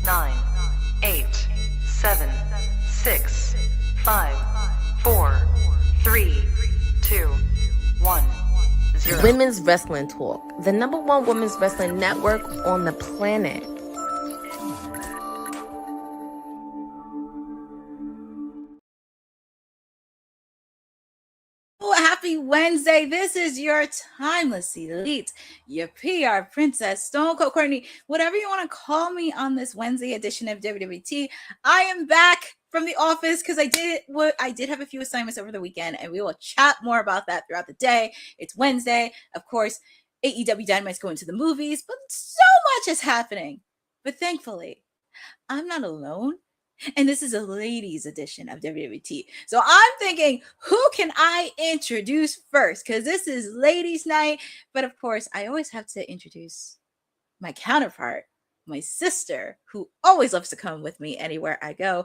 9, 8, 7, 6, 5, 4, 3, 2, 1, 0. Women's Wrestling Talk, the #1 women's wrestling network on the planet. Happy Wednesday. This is your timeless elite, your PR princess, Stone Cold Courtney, whatever you want to call me on this Wednesday edition of WWT. I am back from the office because I did have a few assignments over the weekend, and we will chat more about that throughout the day. It's Wednesday. Of course, AEW Dynamite's going to the movies, but so much is happening. But thankfully, I'm not alone. And this is a ladies edition of WWT. So I'm thinking, who can I introduce first? Because this is ladies' night. But of course, I always have to introduce my counterpart, my sister, who always loves to come with me anywhere I go.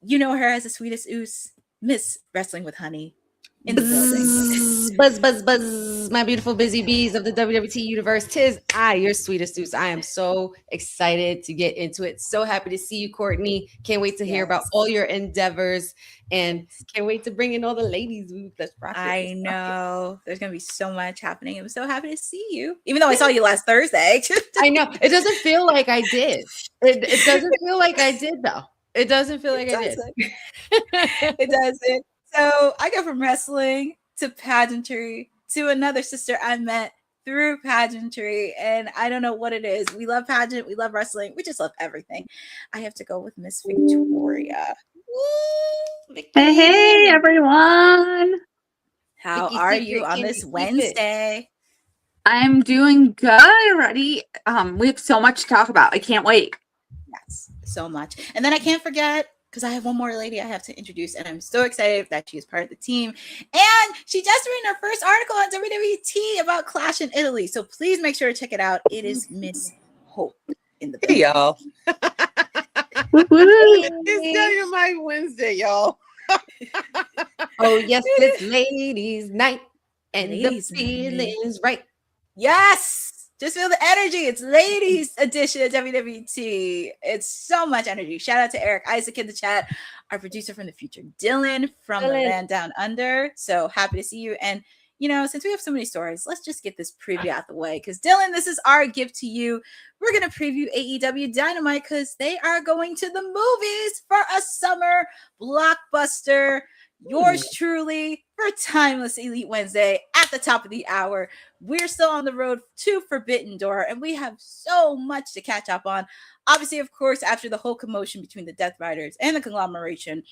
You know her as the sweetest oos, Miss Wrestling with Honey, in the building. Buzz, buzz, buzz, my beautiful busy bees of the WWT universe. 'Tis I, your sweetest deuce. I am so excited to get into it. So happy to see you, Courtney. Can't wait to hear about all your endeavors, and can't wait to bring in all the ladies. Let's rock it. I know. There's going to be so much happening. I'm so happy to see you, even though I saw you last Thursday. I know. It doesn't feel like I did. It doesn't feel like I did, though. It doesn't feel like I did. It doesn't. So I go from wrestling to pageantry to another sister I met through pageantry. And I don't know what it is. We love pageant. We love wrestling. We just love everything. I have to go with Miss Victoria. Woo! Hey, everyone. How are you on this Wednesday? I'm doing good. Ready? We have so much to talk about. I can't wait. Yes, so much. And then I can't forget, because I have one more lady I have to introduce, and I'm so excited that she is part of the team. And she just written her first article on WWT about Clash in Italy. So please make sure to check it out. It is Miss Hope in the Hey, y'all. It's Dynamite Wednesday, y'all. Oh, yes, it's ladies' night, and Ladies' the feeling's right. Yes. Just feel the energy. It's ladies edition of WWT. It's so much energy. Shout out to Eric Isaac in the chat, our producer from the future, Dylan from the Land Down Under. So happy to see you. And, you know, since we have so many stories, let's just get this preview out the way. Because, Dylan, this is our gift to you. We're going to preview AEW Dynamite because they are going to the movies for a summer blockbuster. Yours truly for Timeless Elite Wednesday at the top of the hour. We're still on the road to Forbidden Door, and we have so much to catch up on. Obviously, of course, after the whole commotion between the Death Riders and the conglomeration,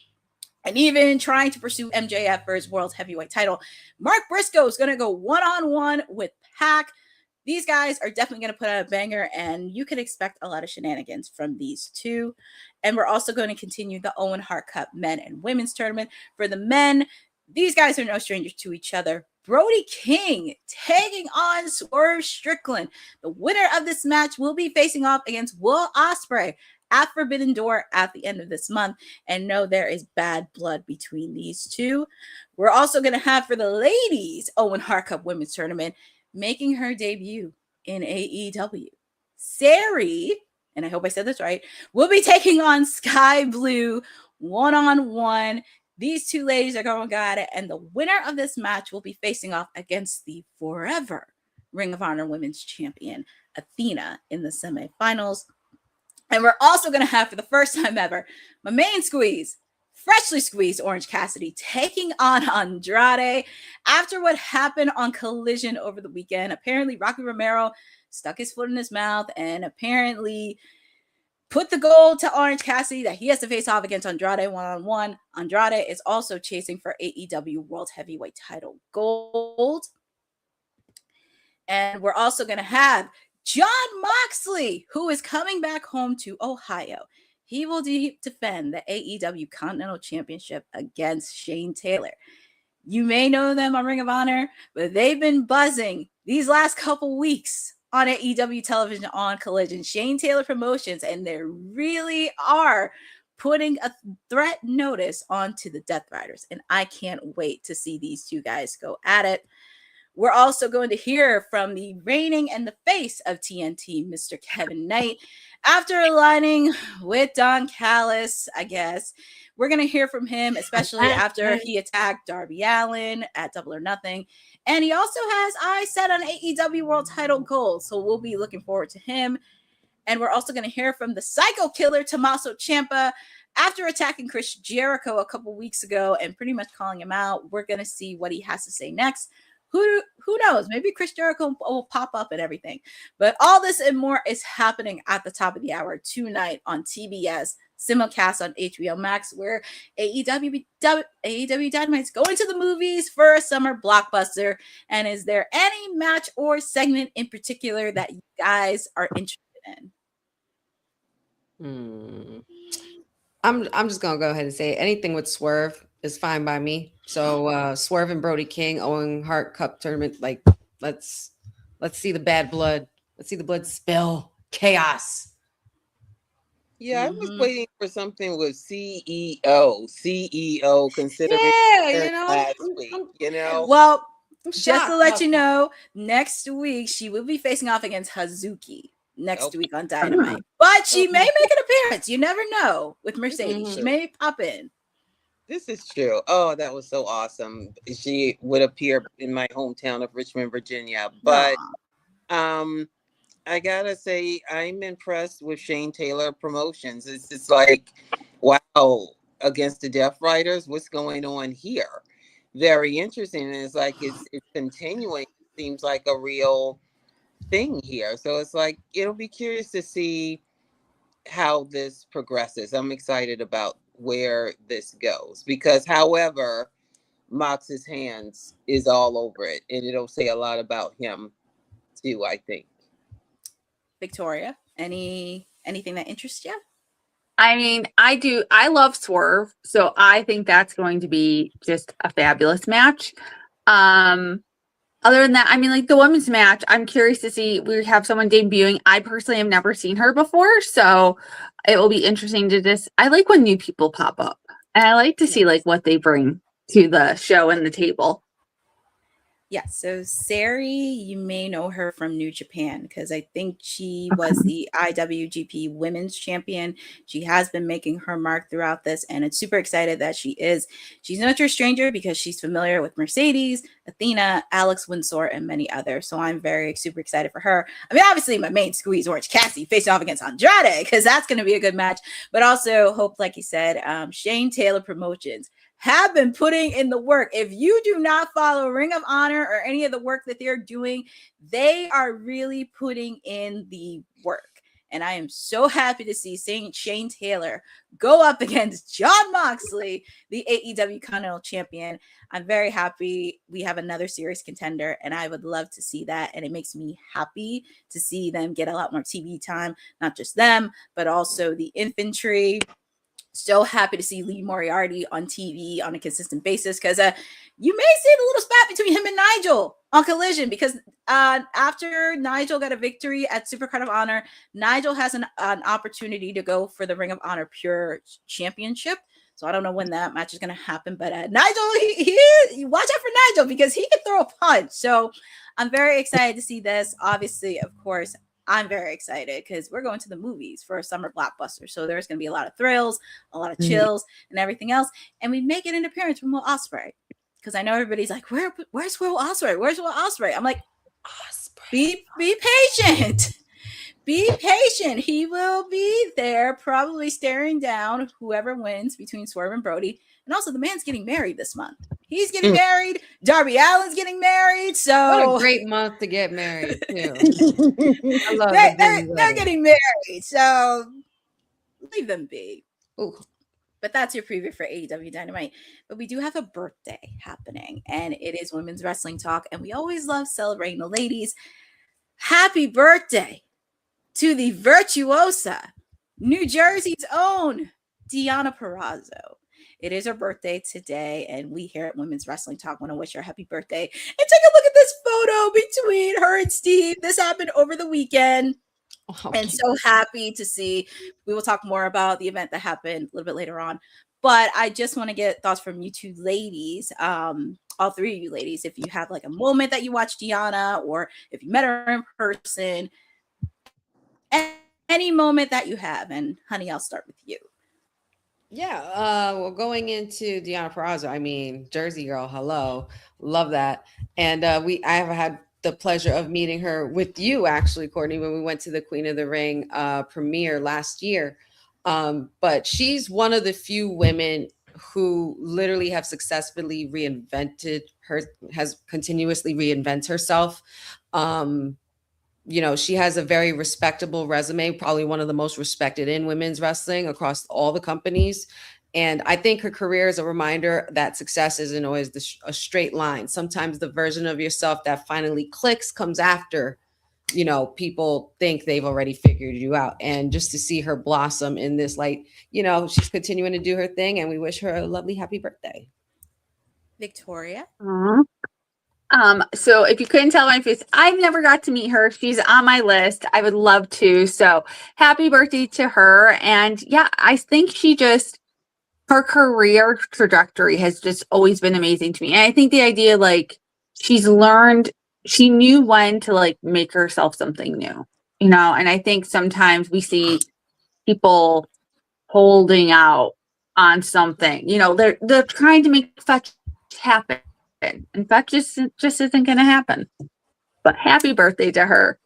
and even trying to pursue MJF for his World Heavyweight title, Mark Briscoe is going to go one-on-one with Pac. These guys are definitely going to put out a banger, and you can expect a lot of shenanigans from these two. And we're also going to continue the Owen Hart Cup men and women's tournament. For the men, these guys are no strangers to each other. Brody King taking on Swerve Strickland. The winner of this match will be facing off against Will Ospreay at Forbidden Door at the end of this month. And no, there is bad blood between these two. We're also going to have for the ladies Owen Hart Cup women's tournament making her debut in AEW. Sari, and I hope I said this right, will be taking on Skye Blue one-on-one. These two ladies are going at it, and the winner of this match will be facing off against the forever Ring of Honor Women's Champion, Athena, in the semifinals. And we're also going to have, for the first time ever, my main squeeze, freshly squeezed Orange Cassidy, taking on Andrade after what happened on Collision over the weekend. Apparently, Rocky Romero stuck his foot in his mouth and apparently put the goal to Orange Cassidy that he has to face off against Andrade one-on-one. Andrade is also chasing for AEW World Heavyweight title gold. And we're also going to have Jon Moxley, who is coming back home to Ohio. He will defend the AEW Continental Championship against Shane Taylor. You may know them on Ring of Honor, but they've been buzzing these last couple weeks on AEW television on Collision, Shane Taylor Promotions, and they really are putting a threat notice onto the Death Riders. And I can't wait to see these two guys go at it. We're also going to hear from the reigning and the face of TNT, Mr. Kevin Knight. After aligning with Don Callis, I guess, we're going to hear from him, especially after he attacked Darby Allin at Double or Nothing. And he also has eyes set on AEW World Title gold. So we'll be looking forward to him. And we're also going to hear from the Psycho Killer, Tommaso Ciampa. After attacking Chris Jericho a couple weeks ago and pretty much calling him out, we're going to see what he has to say next. Who knows? Maybe Chris Jericho will pop up and everything. But all this and more is happening at the top of the hour tonight on TBS, simulcast on HBO Max, where AEW Dynamite's going to the movies for a summer blockbuster. And is there any match or segment in particular that you guys are interested in? I'm just gonna go ahead and say anything with Swerve is fine by me. So Swerve and Brody King, Owen Hart Cup tournament, like let's see the bad blood. Let's see the blood spill. Chaos. Yeah, I was waiting for something with CEO considering last week, Well, just to let you know, next week she will be facing off against Hazuki next week on Dynamite. But she may make an appearance. You never know with Mercedes. She may pop in. This is true. Oh, that was so awesome. She would appear in my hometown of Richmond, Virginia. But I gotta say, I'm impressed with Shane Taylor Promotions. It's just like, wow, against the Death Riders, what's going on here? Very interesting. And it's like it's continuing. It seems like a real thing here. So it's like it'll be curious to see how this progresses. I'm excited about where this goes because, however, Mox's hands is all over it, and it'll say a lot about him too, I think. Victoria, anything that interests you? I mean, I love Swerve, so I think that's going to be just a fabulous match. Other than that, I mean, like the women's match, I'm curious to see. We have someone debuting. I personally have never seen her before, so it will be interesting to just. I like when new people pop up, and I like to see like what they bring to the show and the table. Yeah, so Sari, you may know her from New Japan because I think she was the IWGP Women's Champion. She has been making her mark throughout this, and it's super excited that she is. She's not your stranger because she's familiar with Mercedes, Athena, Alex Windsor, and many others. So I'm super excited for her. I mean, obviously, my main squeeze, Orange Cassidy, facing off against Andrade because that's going to be a good match. But also, hope, like you said, Shane Taylor Promotions have been putting in the work. If you do not follow Ring of Honor or any of the work that they're doing, they are really putting in the work. And I am so happy to see Shane Taylor go up against Jon Moxley, the AEW Continental Champion. I'm very happy we have another serious contender, and I would love to see that. And it makes me happy to see them get a lot more TV time, not just them, but also the infantry. So happy to see Lee Moriarty on TV on a consistent basis because you may see the little spat between him and Nigel on Collision because after Nigel got a victory at Supercard of Honor, Nigel has an opportunity to go for the Ring of Honor Pure Championship. So I don't know when that match is going to happen, but Nigel, he watch out for Nigel because he can throw a punch. So I'm very excited to see this. Obviously, of course, I'm very excited because we're going to the movies for a summer blockbuster. So there's going to be a lot of thrills, a lot of chills, and everything else. And we may get an appearance from Will Ospreay because I know everybody's like, where's Will Ospreay? Where's Will Ospreay? I'm like, Ospreay. Be patient. Be patient. He will be there, probably staring down whoever wins between Swerve and Brody. And also, the man's getting married this month. He's getting married. Darby Allin's getting married. So what a great month to get married, too. I love they're getting married. So leave them be. Ooh. But that's your preview for AEW Dynamite. But we do have a birthday happening, and it is Women's Wrestling Talk. And we always love celebrating the ladies. Happy birthday to the virtuosa, New Jersey's own Deonna Purrazzo. It is her birthday today, and we here at Women's Wrestling Talk want to wish her a happy birthday. And take a look at this photo between her and Steve. This happened over the weekend. And so happy to see. We will talk more about the event that happened a little bit later on. But I just want to get thoughts from you two ladies, all three of you ladies, if you have like a moment that you watched Deonna, or if you met her in person, any moment that you have. And honey, I'll start with you. Yeah, well, going into Deonna Purrazzo, I mean, Jersey girl, hello, love that. And I have had the pleasure of meeting her with you, actually, Courtney, when we went to the Queen of the Ring premiere last year. But she's one of the few women who literally have successfully has continuously reinvented herself. She has a very respectable resume, probably one of the most respected in women's wrestling across all the companies. And I think her career is a reminder that success isn't always a straight line. Sometimes the version of yourself that finally clicks comes after, people think they've already figured you out. And just to see her blossom in this light, she's continuing to do her thing, and we wish her a lovely, happy birthday. Victoria. Aww. So if you couldn't tell my face, I've never got to meet her. She's on my list. I would love to. So happy birthday to her. And yeah, I think her career trajectory has just always been amazing to me. And I think the idea, like, she knew when to like make herself something new, and I think sometimes we see people holding out on something, they're trying to make fetch happen. In fact, just isn't going to happen. But happy birthday to her.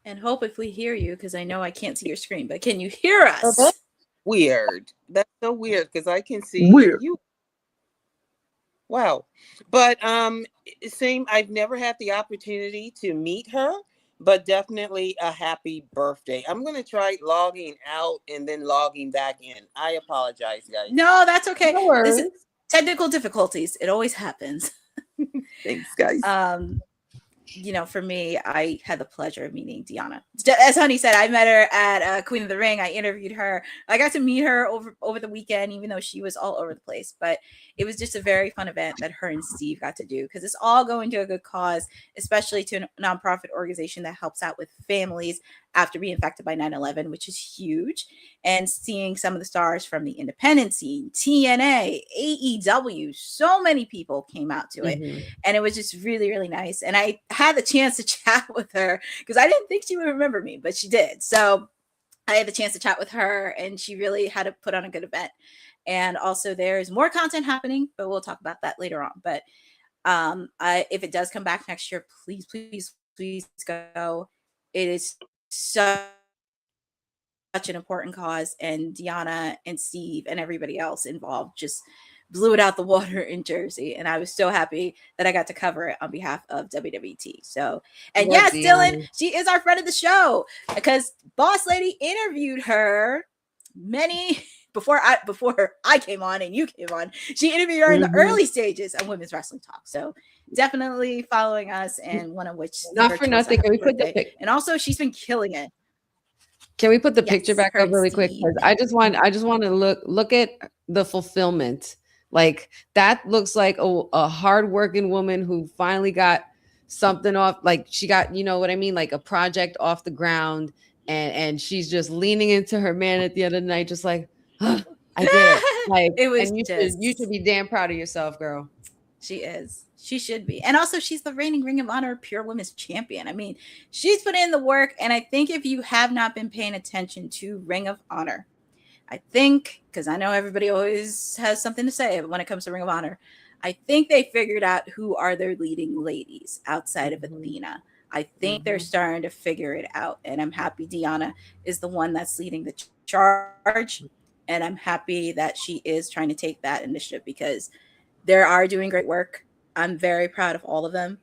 And Hope, if we hear you, because I know I can't see your screen, but can you hear us? That's weird. That's so weird because I can see you. Wow. But same. I've never had the opportunity to meet her, but definitely a happy birthday. I'm going to try logging out and then logging back in. I apologize, guys. No, that's okay. No worries. This is technical difficulties. It always happens. Thanks, guys. For me, I had the pleasure of meeting Deonna. As Honey said, I met her at Queen of the Ring. I interviewed her. I got to meet her over the weekend, even though she was all over the place. But it was just a very fun event that her and Steve got to do, because it's all going to a good cause, especially to a nonprofit organization that helps out with families after being affected by 9/11, which is huge. And seeing some of the stars from the independent scene, TNA, AEW, so many people came out to it. Mm-hmm. And it was just really, really nice. And I had the chance to chat with her because I didn't think she would remember me, but she did. So I had the chance to chat with her, and she really had to put on a good event. And also there's more content happening, but we'll talk about that later on. But if it does come back next year, please, please, please go. It is such an important cause, and Deonna and Steve and everybody else involved just blew it out the water in Jersey. And I was so happy that I got to cover it on behalf of WWT. So, and yes, Dylan, she is our friend of the show, because Boss Lady interviewed her before I came on and you came on. She interviewed her in the early stages of Women's Wrestling Talk. So definitely following us, and one of which, not for nothing, can we put the pic? And also she's been killing it. Can we put the picture back up really quick? Because I just want to look at the fulfillment. Like, that looks like a hardworking woman who finally got something off. Like, she got, you know what I mean? Like a project off the ground, and she's just leaning into her man at the end of the night, just like, I did it. Like, it was, and you should be damn proud of yourself, girl. She is. She should be. And also, she's the reigning Ring of Honor Pure Women's Champion. I mean, she's put in the work. And I think if you have not been paying attention to Ring of Honor, I think, because I know everybody always has something to say when it comes to Ring of Honor, I think they figured out who are their leading ladies outside of Athena. I think they're starting to figure it out. And I'm happy Deonna is the one that's leading the charge. And I'm happy that she is trying to take that initiative, because they are doing great work. I'm very proud of all of them.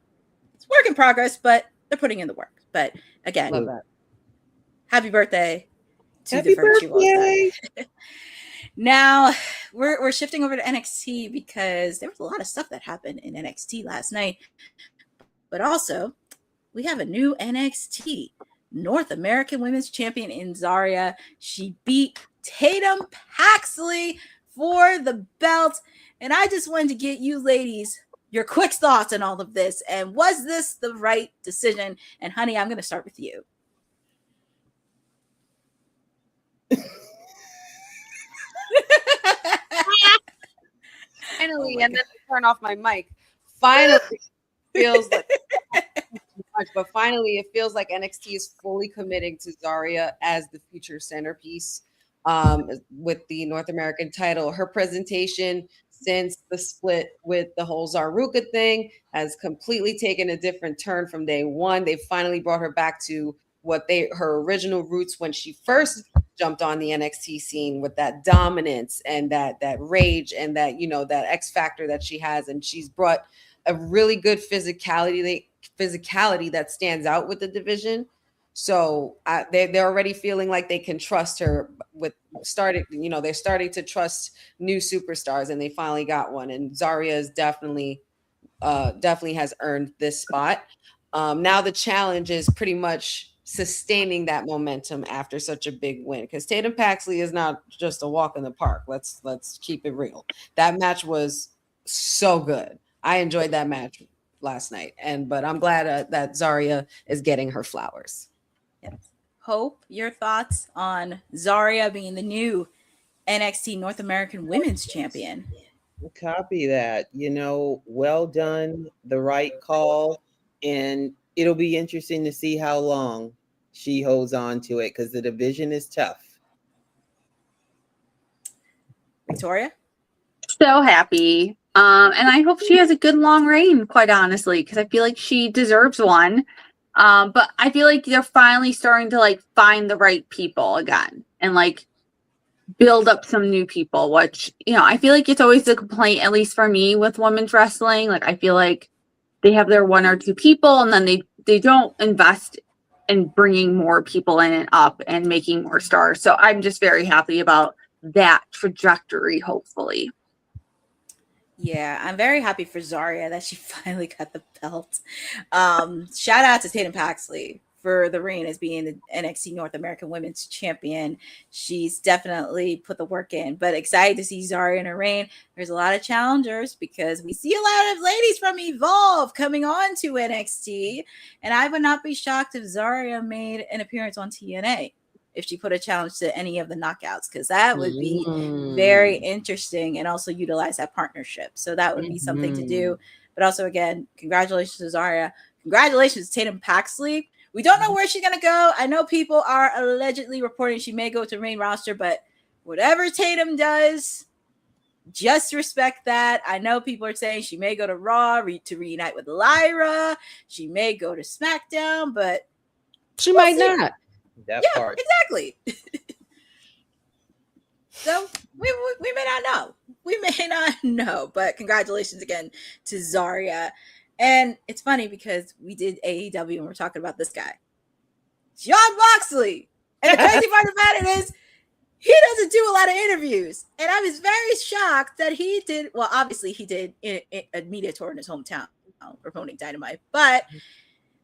It's work in progress, but they're putting in the work. But again, love that. Happy birthday to the virtual. Now we're shifting over to NXT, because there was a lot of stuff that happened in NXT last night. But also, we have a new NXT North American Women's Champion in Zaria. She beat Tatum Paxley for the belt. And I just wanted to get you ladies your quick thoughts on all of this. And was this the right decision? And honey, I'm going to start with you. Finally, my and then I turn off my mic. Finally, feels like much, but finally, it feels like NXT is fully committing to Zaria as the future centerpiece with the North American title. Her presentation since the split with the whole Zaruka thing has completely taken a different turn from day one. They finally brought her back to her original roots when she first jumped on the NXT scene, with that dominance and that rage and that, you know, that X factor that she has. And she's brought a really good physicality that stands out with the division. So they're already feeling like they can trust her they're starting to trust new superstars, and they finally got one. And Zaria is definitely has earned this spot. Now the challenge is pretty much sustaining that momentum after such a big win, because Tatum Paxley is not just a walk in the park. Let's keep it real. That match was so good. I enjoyed that match last night, but I'm glad that Zaria is getting her flowers. Yes. Hope, your thoughts on Zaria being the new NXT North American Women's Champion? Copy that. You know, well done, the right call, and it'll be interesting to see how long she holds on to it, because the division is tough. Victoria? So happy. And I hope she has a good long reign, quite honestly, because I feel like she deserves one. But I feel like they're finally starting to like find the right people again and like build up some new people, which, you know, I feel like it's always a complaint, at least for me, with women's wrestling. Like, I feel like they have their one or two people, and then they don't invest in bringing more people in and up and making more stars. So I'm just very happy about that trajectory, hopefully. Yeah, I'm very happy for Zaria that she finally got the belt. Shout out to Tatum Paxley for the reign as being the NXT North American Women's Champion. She's definitely put the work in, but excited to see Zaria in her reign. There's a lot of challengers because we see a lot of ladies from Evolve coming on to NXT, and I would not be shocked if Zaria made an appearance on TNA if she put a challenge to any of the knockouts, because that would be very interesting and also utilize that partnership. So that would be something to do. But also, again, congratulations to Zaria. Congratulations to Tatum Paxley. We don't know where she's going to go. I know people are allegedly reporting she may go to main roster, but whatever Tatum does, just respect that. I know people are saying she may go to Raw to reunite with Lyra. She may go to SmackDown, but she might not. That part. Exactly. So we may not know. We may not know, but congratulations again to Zaria. And it's funny because we did AEW and we're talking about this guy, Jon Moxley. And the crazy part about it is he doesn't do a lot of interviews. And I was very shocked that he did. Well, obviously he did a media tour in his hometown promoting Dynamite, but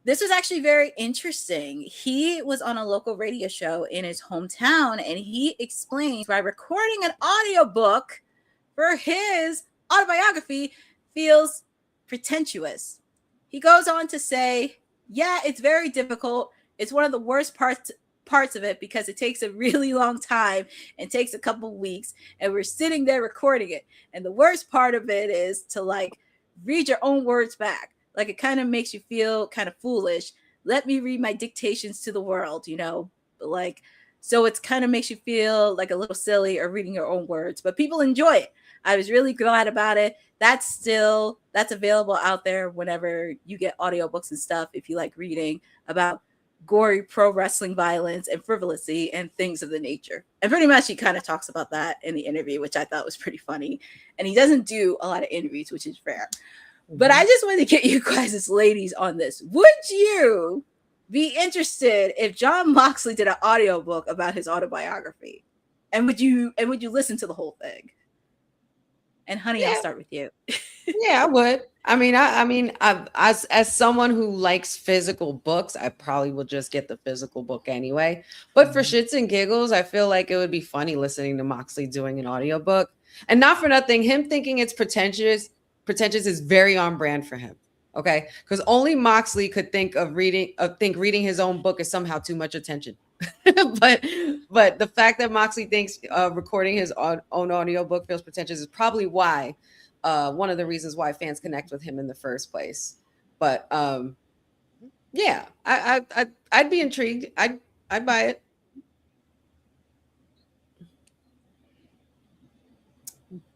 this was actually very interesting. He was on a local radio show in his hometown, and he explains why recording an audiobook for his autobiography feels pretentious. He goes on to say, yeah, it's very difficult. It's one of the worst parts of it because it takes a really long time and takes a couple weeks, and we're sitting there recording it. And the worst part of it is to like read your own words back. Like, it kind of makes you feel kind of foolish. Let me read my dictations to the world, you know, like, so it's kind of makes you feel like a little silly or reading your own words, but people enjoy it. I was really glad about it. That's available out there whenever you get audiobooks and stuff. If you like reading about gory pro wrestling violence and frivolity and things of the nature. And pretty much he kind of talks about that in the interview, which I thought was pretty funny. And he doesn't do a lot of interviews, which is rare. But I just wanted to get you guys as ladies on this. Would you be interested if Jon Moxley did an audiobook about his autobiography? And would you listen to the whole thing? And honey, I'll start with you. Yeah, I would. I mean, as someone who likes physical books, I probably will just get the physical book anyway. But for shits and giggles, I feel like it would be funny listening to Moxley doing an audiobook. And not for nothing, him thinking it's pretentious is very on brand for him. Okay, because only Moxley could think reading his own book is somehow too much attention. but the fact that Moxley thinks recording his own audiobook feels pretentious is probably why one of the reasons why fans connect with him in the first place. But yeah, I'd be intrigued. I'd buy it.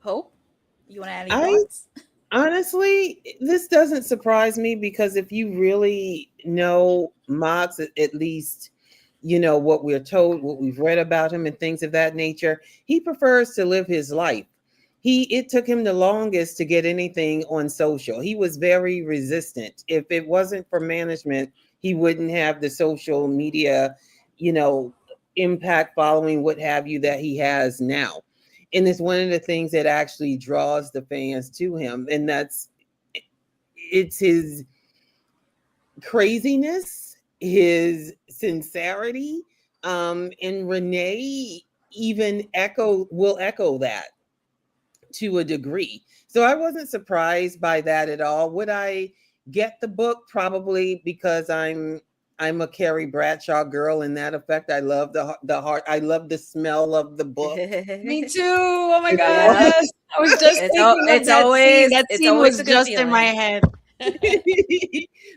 Hope, you want to add any thoughts? Honestly, this doesn't surprise me because if you really know Mox, at least you know what we're told, what we've read about him and things of that nature, he prefers to live his life. It took him the longest to get anything on social. He was very resistant. If it wasn't for management, he wouldn't have the social media, impact following, what have you, that he has now. And it's one of the things that actually draws the fans to him. And it's his craziness, his sincerity. And Renee even will echo that to a degree. So I wasn't surprised by that at all. Would I get the book? Probably, because I'm a Carrie Bradshaw girl in that effect. I love the heart. I love the smell of the book. Me too. Oh my gosh. I was just thinking of that scene was just in my head.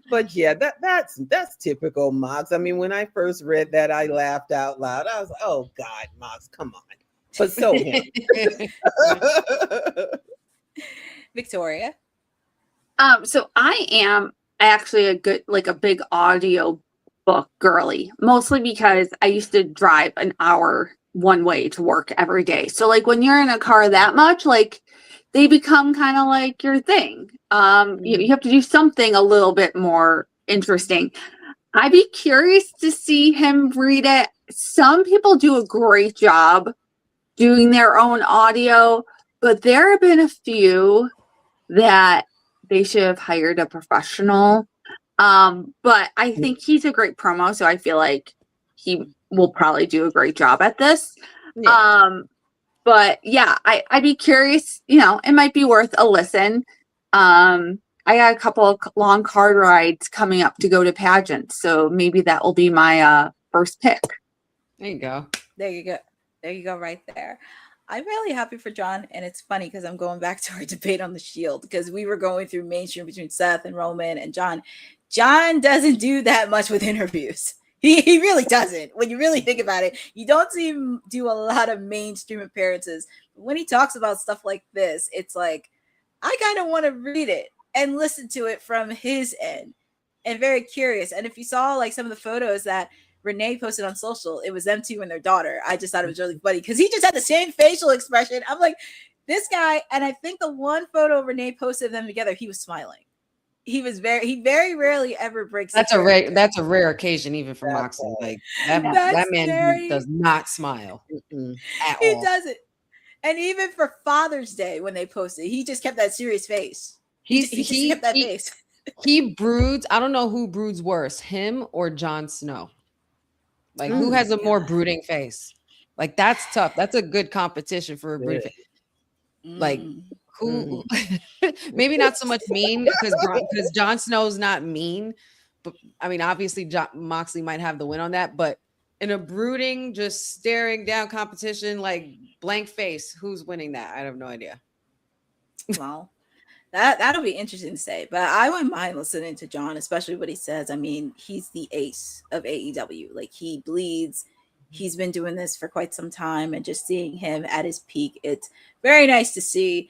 But yeah, that's typical Mox. I mean, when I first read that, I laughed out loud. I was like, oh God, Mox, come on. But so him. Victoria. So I am actually a big audio book girly, mostly because I used to drive an hour one way to work every day. So like when you're in a car that much, like they become kind of like your thing. You have to do something a little bit more interesting. I'd be curious to see him read it. Some people do a great job doing their own audio, but there have been a few that they should have hired a professional. But I think he's a great promo, so I feel like he will probably do a great job at this. Yeah. But yeah, I'd be curious, it might be worth a listen. I got a couple of long car rides coming up to go to pageants, so maybe that will be my first pick. There you go. There you go right there. I'm really happy for Jon, and it's funny because I'm going back to our debate on the Shield because we were going through mainstream between Seth and Roman and Jon. Jon doesn't do that much with interviews. He really doesn't. When you really think about it, you don't see him do a lot of mainstream appearances. When he talks about stuff like this, it's like, I kind of want to read it and listen to it from his end and very curious. And if you saw like some of the photos that Renee posted on social, it was them two and their daughter. I just thought it was really funny because he just had the same facial expression. I'm like, this guy, and I think the one photo Renee posted of them together, he was smiling. He very rarely ever breaks. That's a rare occasion even for Moxley. Like that man does not smile at all. He doesn't. And even for Father's Day when they posted, he just kept that serious face. He kept that face. He broods. I don't know who broods worse, him or Jon Snow. Like who has a more brooding face? Like that's tough. That's a good competition for a brooding face. Like who? Maybe not so much mean because Jon Snow's not mean, but I mean obviously Moxley might have the win on that. But in a brooding, just staring down competition, like blank face, who's winning that? I have no idea. Well, that'll be interesting to say. But I wouldn't mind listening to Jon, especially what he says. I mean, he's the ace of AEW. Like he bleeds. He's been doing this for quite some time, and just seeing him at his peak, it's very nice to see.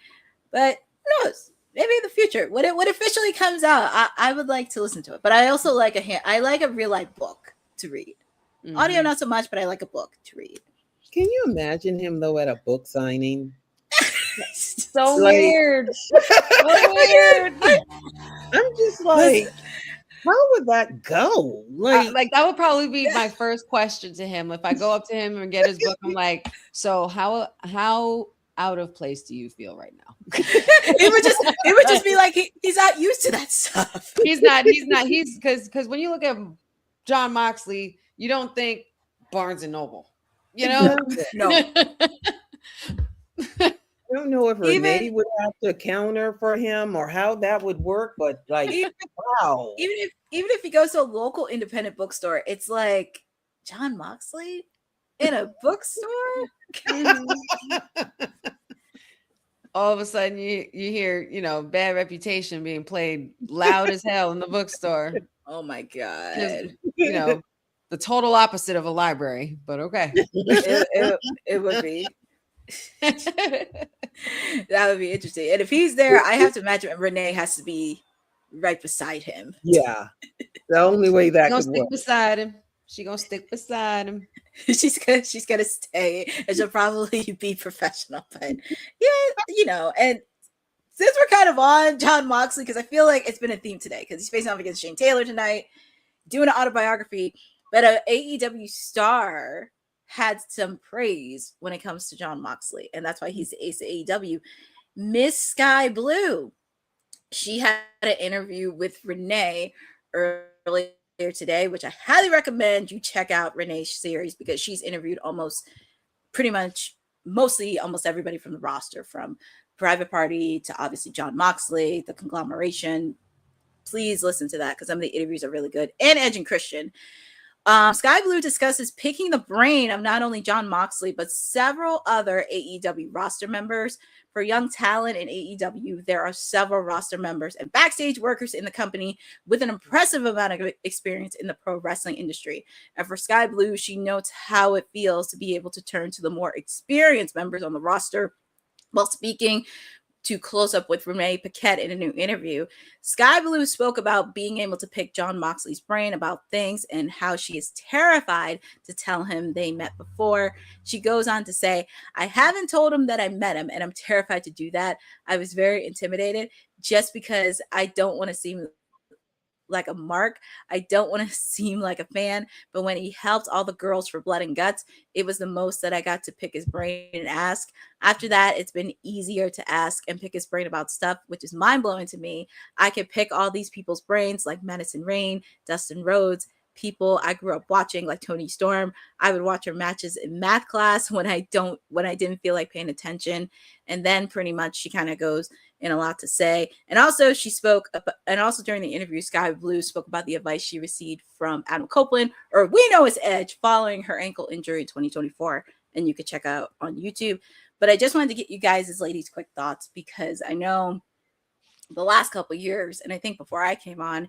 But who knows? Maybe in the future, when it officially comes out, I would like to listen to it. But I also like a real life book to read. Mm-hmm. Audio not so much, but I like a book to read. Can you imagine him though at a book signing? So weird. So weird. I'm just like, how would that go? Like that would probably be my first question to him. If I go up to him and get his book, I'm like, so how out of place do you feel right now? it would just be like he's not used to that stuff. He's because when you look at Jon Moxley, you don't think Barnes and Noble, No. I don't know if Renee would have to counter for him or how that would work, but like, wow. Even if he goes to a local independent bookstore, it's like Jon Moxley in a bookstore. all of a sudden you hear, you know, Bad Reputation being played loud as hell in the bookstore. Oh my Because, god. you know, the total opposite of a library, but okay. It would be. That would be interesting. And if he's there, I have to imagine Renee has to be right beside him. Yeah. The only way that Gonna could stick work. beside him. She gonna stick beside him. she's gonna stay, and she'll probably be professional. But yeah, you know, and since we're kind of on Jon Moxley, because I feel like it's been a theme today, because he's facing off against Shane Taylor tonight, doing an autobiography, but an AEW star had some praise when it comes to Jon Moxley, and that's why he's the ace of AEW. Miss Skye Blue, she had an interview with Renee earlier today, which I highly recommend you check out Renee's series, because she's interviewed almost everybody from the roster, from Private Party to obviously Jon Moxley, the conglomeration. Please listen to that, because some of the interviews are really good. And Edge and Christian. Skye Blue discusses picking the brain of not only Jon Moxley, but several other AEW roster members. For young talent in AEW, there are several roster members and backstage workers in the company with an impressive amount of experience in the pro wrestling industry. And for Skye Blue, she notes how it feels to be able to turn to the more experienced members on the roster. While speaking to Close Up with Renee Paquette in a new interview, Skye Blue spoke about being able to pick Jon Moxley's brain about things and how she is terrified to tell him they met before. She goes on to say, I haven't told him that I met him, and I'm terrified to do that. I was very intimidated just because I don't want to seem like a mark. I don't want to seem like a fan, but when he helped all the girls for Blood and Guts, it was the most that I got to pick his brain and ask. After that, it's been easier to ask and pick his brain about stuff, which is mind-blowing to me. I could pick all these people's brains, like Madison Rayne, Dustin Rhodes, people I grew up watching, like Toni Storm. I would watch her matches in math class when I didn't feel like paying attention. And then pretty much she kind of goes in a lot to say. And also she spoke about, and also during the interview, Skye Blue spoke about the advice she received from Adam Copeland, or we know as Edge, following her ankle injury in 2024. And you could check out on YouTube. But I just wanted to get you guys, as ladies, quick thoughts, because I know the last couple of years, and I think before I came on,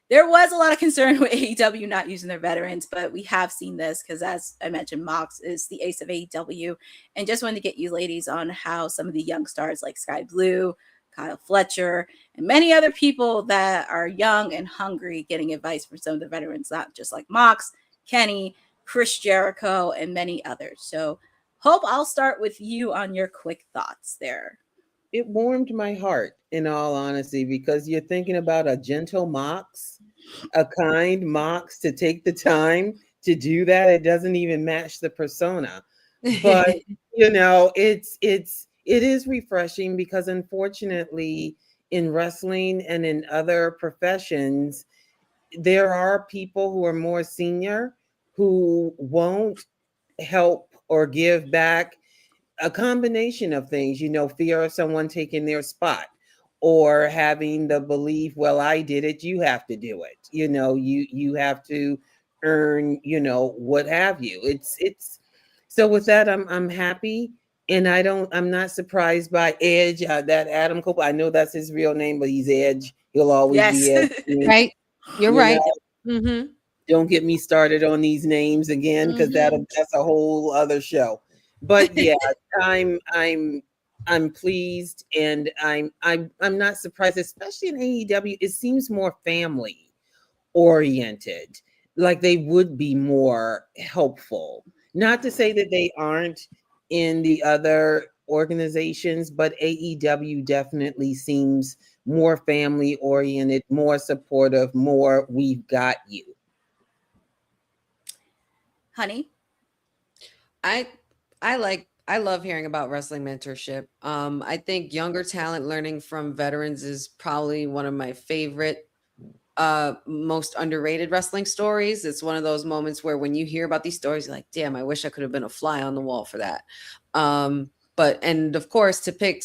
there was a lot of concern with AEW not using their veterans, but we have seen this because, as I mentioned, Mox is the ace of AEW. And just wanted to get you ladies on how some of the young stars like Skye Blue, Kyle Fletcher, and many other people that are young and hungry getting advice from some of the veterans, not just like Mox, Kenny, Chris Jericho, and many others. So Hope, I'll start with you on your quick thoughts there. It warmed my heart, in all honesty, because you're thinking about a gentle Mox, a kind Mox, to take the time to do that. It doesn't even match the persona, but you know, it is refreshing, because unfortunately in wrestling and in other professions, there are people who are more senior who won't help or give back. A combination of things, you know, fear of someone taking their spot, or having the belief, well, I did it, you have to do it. You know, you have to earn, you know, what have you. It's so with that, I'm happy, and I'm not surprised by Edge, that Adam Cole. I know that's his real name, but he's Edge. He'll always be Edge. Right. You're right. Mm-hmm. Don't get me started on these names again, because that's a whole other show. But yeah, I'm pleased, and I'm not surprised, especially in AEW. It seems more family oriented, like they would be more helpful. Not to say that they aren't in the other organizations, but AEW definitely seems more family oriented, more supportive, more we've got you. Honey? I love hearing about wrestling mentorship. I think younger talent learning from veterans is probably one of my favorite, most underrated wrestling stories. It's one of those moments where when you hear about these stories, you're like, damn, I wish I could have been a fly on the wall for that. And of course, to pick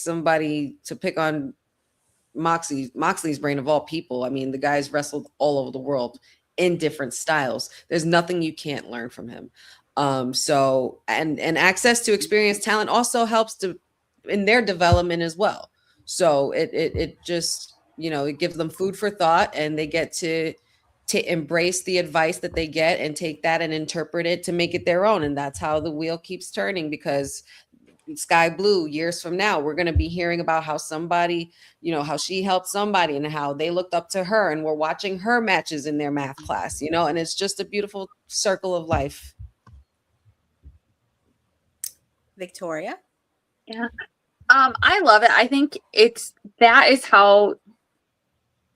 on Moxley's brain of all people. I mean, the guy's wrestled all over the world in different styles. There's nothing you can't learn from him. So access to experienced talent also helps to in their development as well. So it just, it gives them food for thought, and they get to embrace the advice that they get and take that and interpret it to make it their own. And that's how the wheel keeps turning, because Skye Blue, years from now, we're going to be hearing about how somebody, how she helped somebody and how they looked up to her, and we're watching her matches in their math class, and it's just a beautiful circle of life. Victoria? Yeah. I love it. I think that is how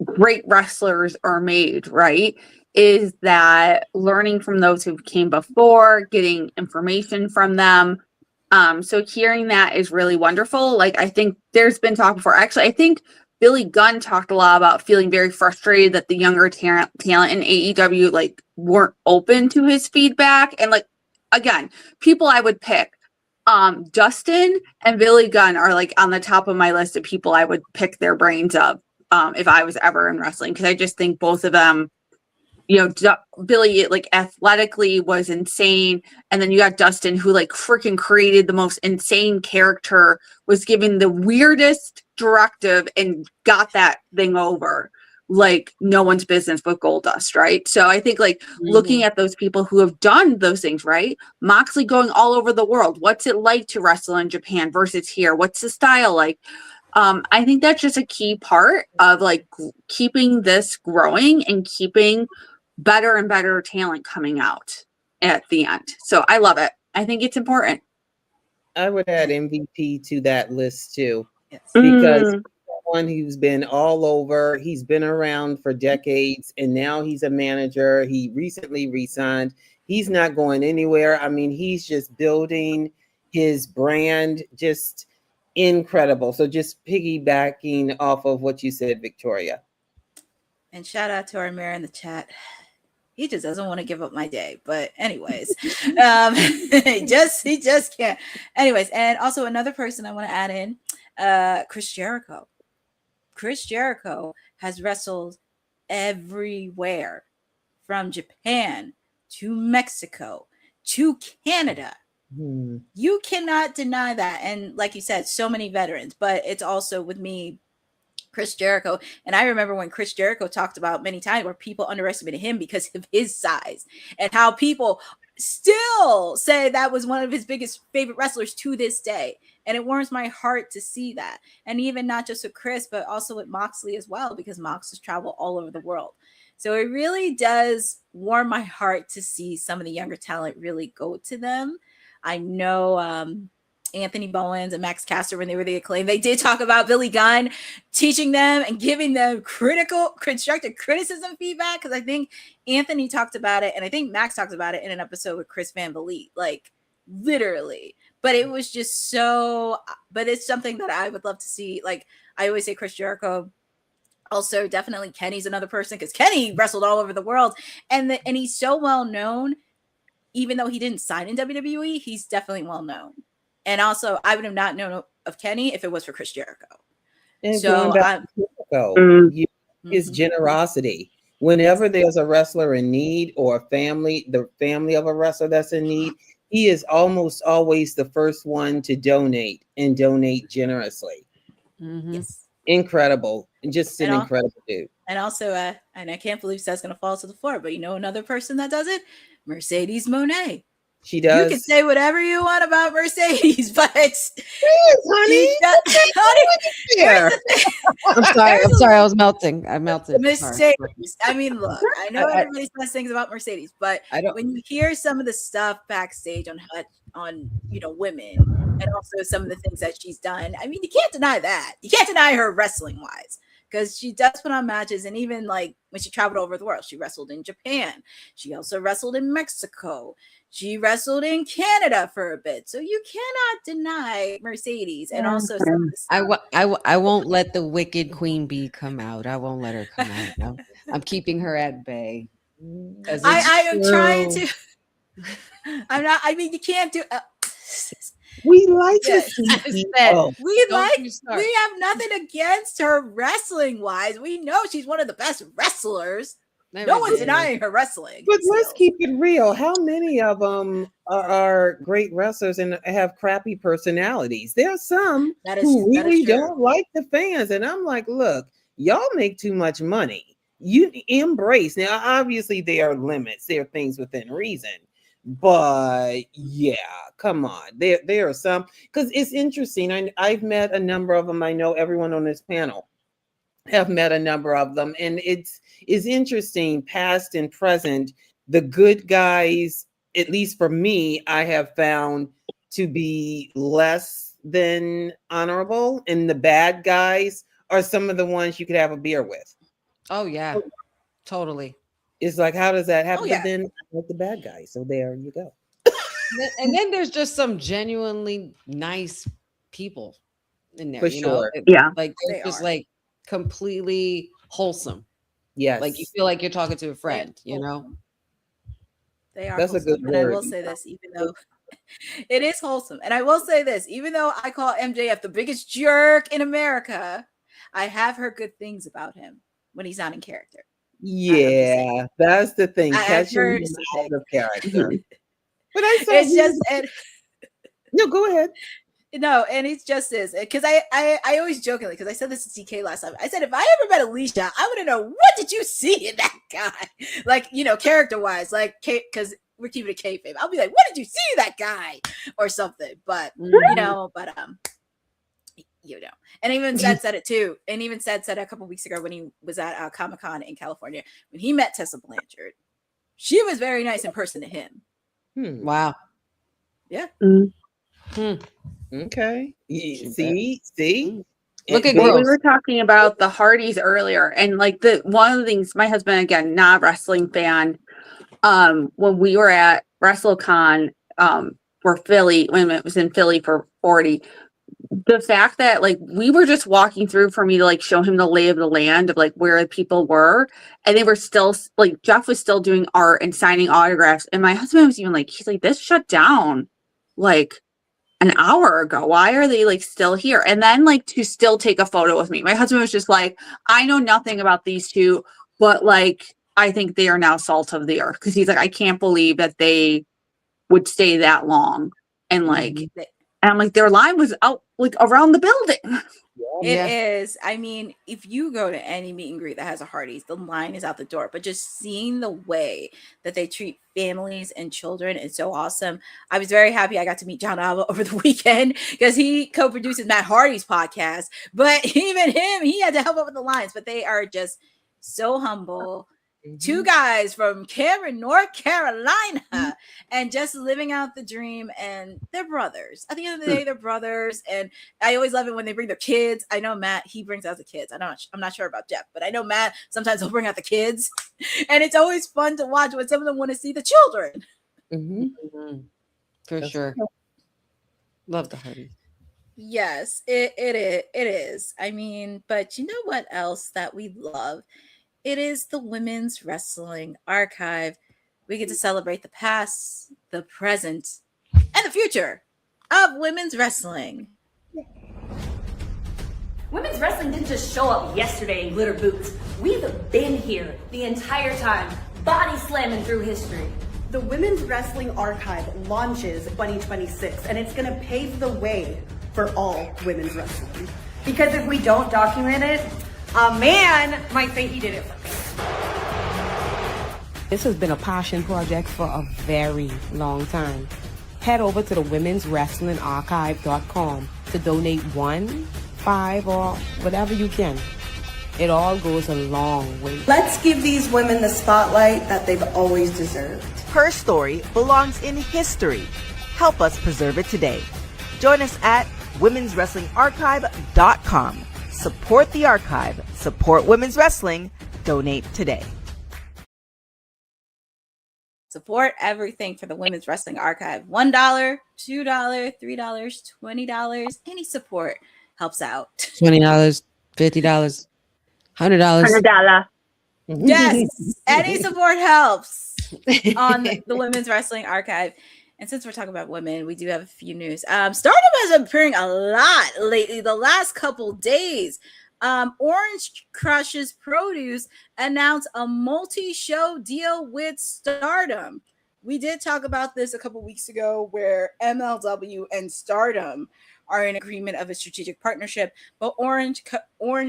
great wrestlers are made, right? Is that learning from those who came before, getting information from them. So hearing that is really wonderful. Like, I think there's been talk before. Actually, I think Billy Gunn talked a lot about feeling very frustrated that the younger talent in AEW like weren't open to his feedback. And like, again, people I would pick, Dustin and Billy Gunn are like on the top of my list of people I would pick their brains of if I was ever in wrestling, because I just think both of them, Billy like athletically was insane, and then you got Dustin, who like freaking created the most insane character, was given the weirdest directive and got that thing over like no one's business but Goldust, right? So I think like looking at those people who have done those things, right? Moxley going all over the world. What's it like to wrestle in Japan versus here? What's the style like? I think that's just a key part of like keeping this growing and keeping better and better talent coming out at the end. So I love it. I think it's important. I would add MVP to that list too, because one who's been all over, he's been around for decades, and now he's a manager. He recently resigned. He's not going anywhere. I mean, he's just building his brand, just incredible. So just piggybacking off of what you said, Victoria. And shout out to our mayor in the chat. He just doesn't want to give up my day. But anyways, he just can't. Anyways, and also another person I want to add in, Chris Jericho. Chris Jericho has wrestled everywhere, from Japan to Mexico to Canada. You cannot deny that. And like you said, so many veterans, but it's also with me, Chris Jericho. And I remember when Chris Jericho talked about many times where people underestimated him because of his size, and how people still say that was one of his biggest favorite wrestlers to this day. And it warms my heart to see that. And even not just with Chris, but also with Moxley as well, because Mox has traveled all over the world. So it really does warm my heart to see some of the younger talent really go to them. I know Anthony Bowens and Max Caster, when they were the Acclaim, they did talk about Billy Gunn teaching them and giving them constructive criticism feedback. Because I think Anthony talked about it, and I think Max talked about it in an episode with Chris Van Vliet, like literally. But it was just but it's something that I would love to see. Like I always say, Chris Jericho. Also, definitely Kenny's another person, because Kenny wrestled all over the world, and he's so well known. Even though he didn't sign in WWE, he's definitely well known. And also, I would have not known of Kenny if it was for Chris Jericho. And so, his generosity. Whenever there's a wrestler in need, or the family of a wrestler that's in need, he is almost always the first one to donate, and donate generously. Yes. Incredible. And just an incredible dude. And also, and I can't believe Seth's going to fall to the floor, but you know another person that does it? Mercedes Moné. She does. You can say whatever you want about Mercedes, but honey. I'm sorry. I was melting. I melted. Mercedes. I mean, look, I know everybody says things about Mercedes, but when you hear some of the stuff backstage on women, and also some of the things that she's done, I mean, you can't deny that. You can't deny her wrestling wise, because she does put on matches. And even like when she traveled over the world, she wrestled in Japan. She also wrestled in Mexico. She wrestled in Canada for a bit. So you cannot deny Mercedes. And also, I won't let the wicked Queen Bee come out. I won't let her come out. No. I'm keeping her at bay. I am trying to. I'm not. I mean, you can't do. We like to see. We have nothing against her wrestling wise. We know she's one of the best wrestlers. No one's denying her wrestling. But let's skills. keep it real. How many of them are great wrestlers and have crappy personalities? There are some who really don't like the fans. And I'm like, look, y'all make too much money. You embrace. Now, obviously, there are limits. There are things within reason. But yeah, come on. There are some, because it's interesting. I've met a number of them. I know everyone on this panel have met a number of them, and it's interesting, past and present. The good guys, at least for me, I have found to be less than honorable, and the bad guys are some of the ones you could have a beer with. Oh yeah, totally. It's like, how does that happen? Oh, yeah. But then with the bad guys, so there you go. And then there's just some genuinely nice people in there. For you know? sure. Yeah. Like they're just like completely wholesome. Yes. Like you feel like you're talking to a friend, you know? They are. That's wholesome. a good And I word. will say this, even though it is wholesome. And I will say this, even though I call MJF the biggest jerk in America, I have heard good things about him when he's not in character. Yeah, that's the thing. I've Catching heard him some out things. of character. But I saw It's just no, go ahead. no, and it's just this, because I always jokingly, because I said this to TK last time. I said if I ever met Alicia, I want to know, what did you see in that guy? Like, you know, character wise, like, because we're keeping it kayfabe. I'll be like, what did you see in that guy, or something? But you know, you know, and even said it too. And even said it a couple weeks ago when he was at Comic-Con in California, when he met Tessa Blanchard. She was very nice in person to him. Wow. Yeah. Okay. See. Look at Well, girls. we were talking about the Hardys earlier, and like one of the things, my husband, again, not a wrestling fan, when we were at WrestleCon, for Philly, when it was in Philly for 40, the fact that like we were just walking through for me to like show him the lay of the land of like where people were, and they were still like, Jeff was still doing art and signing autographs, and my husband was even like, he's like, this shut down like an hour ago, why are they like still here? And then like to still take a photo with me. My husband was just like, I know nothing about these two, but like I think they are now salt of the earth, because he's like, I can't believe that they would stay that long. And like and I'm like, their line was out like around the building. It is. I mean, if you go to any meet and greet that has a Hardee's, the line is out the door. But just seeing the way that they treat families and children is so awesome. I was very happy I got to meet John Alba over the weekend, because he co-produces Matt Hardy's podcast. But even him, he had to help out with the lines. But they are just so humble. Two guys from Cameron, North Carolina, and just living out the dream. And they're brothers. At the end of the day, they're brothers. And I always love it when they bring their kids. I know Matt, he brings out the kids. I'm not sure about Jeff, but I know Matt, sometimes he'll bring out the kids. And it's always fun to watch when some of them want to see the children. For sure. Love the Hardys. Yes, it is. I mean, but you know what else that we love? It is the Women's Wrestling Archive. We get to celebrate the past, the present, and the future of women's wrestling. Women's wrestling didn't just show up yesterday in glitter boots. We've been here the entire time, body slamming through history. The Women's Wrestling Archive launches 2026, and it's going to pave the way for all women's wrestling. Because if we don't document it, a man might think he did it for me. This has been a passion project for a very long time. Head over to the womenswrestlingarchive.com to donate 1, 5, or whatever you can. It all goes a long way. Let's give these women the spotlight that they've always deserved. Her story belongs in history. Help us preserve it today. Join us at womenswrestlingarchive.com. Support the archive. Support women's wrestling. Donate today. Support everything for the Women's Wrestling Archive. $1, $2, $3, $20. Any support helps out. $20, $50, $100. $100. Yes, any support helps on the Women's Wrestling Archive. And since we're talking about women, we do have a few news. Stardom has been appearing a lot lately, the last couple days. Orange Crush's Produce announced a multi-show deal with Stardom. We did talk about this a couple weeks ago where MLW and Stardom are in agreement of a strategic partnership, but Orange